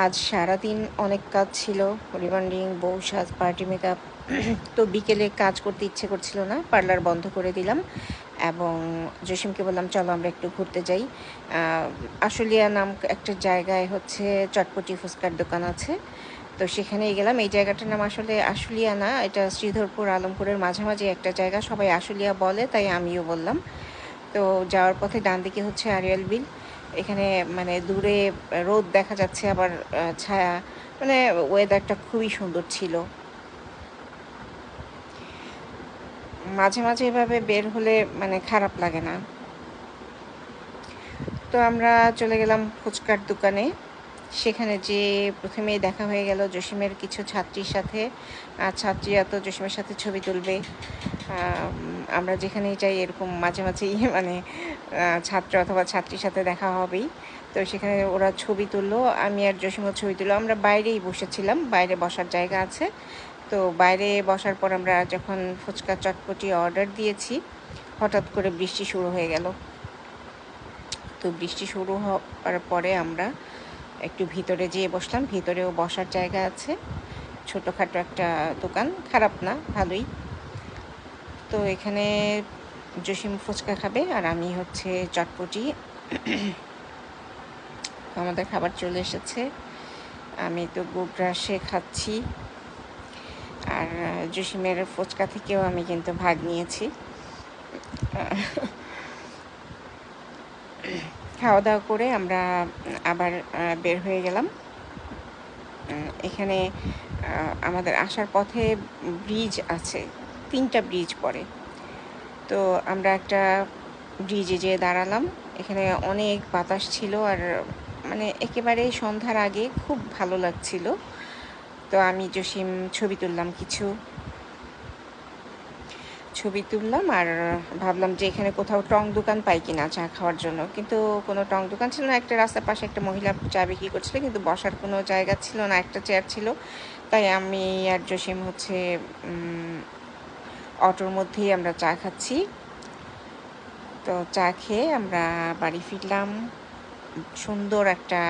আজ সারাদিন অনেক কাজ ছিল, রিবন্ডিং, বউ সাজ, পার্টি মেকআপ। তো বিকেলে কাজ করতে ইচ্ছে করছিল না, পার্লার বন্ধ করে দিলাম এবং জসিমকে বললাম চলো আমরা একটু ঘুরতে যাই। আশুলিয়া নাম একটা জায়গায় হচ্ছে চটপটি ফুচকার দোকান আছে, তো সেখানেই গেলাম। এই জায়গাটার নাম আসলে আশুলিয়া না, এটা শ্রীধরপুর আলমপুরের মাঝামাঝি একটা জায়গা, সবাই আশুলিয়া বলে তাই আমিও বললাম। তো যাওয়ার পথে ডান দিকে হচ্ছে আরিয়াল বিল। এখানে মানে দূরে রোদ দেখা যাচ্ছে, আবার ছায়া, মানে ওয়েদারটা খুবই সুন্দর ছিল। মাঝে মাঝে এভাবে বের হলে মানে খারাপ লাগে না। তো আমরা চলে গেলাম ফুচকার দোকানে। সেখানে যে প্রথমেই দেখা হয়ে গেল জসিমের কিছু ছাত্রীর সাথে। আর ছাত্রীরা তো জসিমের সাথে ছবি তুলবে। আমরা যেখানেই যাই এরকম মাঝে মাঝেই মানে ছাত্র অথবা ছাত্রীর সাথে দেখা হবেই। তো সেখানে ওরা ছবি তুললো, আমি আর জসিমও ছবি তুললো। আমরা বাইরেই বসেছিলাম, বাইরে বসার জায়গা আছে। তো বাইরে বসার পর আমরা যখন ফুচকা চটপটি অর্ডার দিয়েছি, হঠাৎ করে বৃষ্টি শুরু হয়ে গেল। তো বৃষ্টি শুরু হওয়ার পরে আমরা একটু ভিতরে যেয়ে বসলাম। ভিতরেও বসার জায়গা আছে, ছোটোখাটো একটা দোকান, খারাপ না, ভালোই। তো এখানে জসিম ফুচকা খাবে আর আমি হচ্ছে চটপটি। আমাদের খাবার চলে এসেছে, আমি তো গুগ্রাসে খাচ্ছি। আর জসিমের ফুচকা থেকেও আমি কিন্তু ভাগ নিয়েছি। খাওয়া দাওয়া করে আমরা আবার বের হয়ে গেলাম। এখানে আমাদের আসার পথে ব্রিজ আছে, 3টা ব্রিজ পড়ে। তো আমরা একটা ব্রিজে যেয়ে দাঁড়ালাম। এখানে অনেক বাতাস ছিল আর মানে একেবারে সন্ধ্যার আগে খুব ভালো লাগছিল। তো আমি জসিম ছবি তুললাম, কিছু ছবি তুললাম আর ভাবলাম যে এখানে কোথাও টং দোকান পাই কিনা চা খাওয়ার জন্য, কিন্তু কোনো টং দোকান ছিল না। একটা রাস্তার পাশে একটা মহিলা চা বিক্রি করছিল, কিন্তু বসার কোনো জায়গা ছিল না, একটা চেয়ার ছিল। তাই আমি আর জসিম হচ্ছে অটোর মধ্যেই আমরা চা খাচ্ছি। তো চা খেয়ে আমরা বাড়ি ফিরলাম। সুন্দর একটা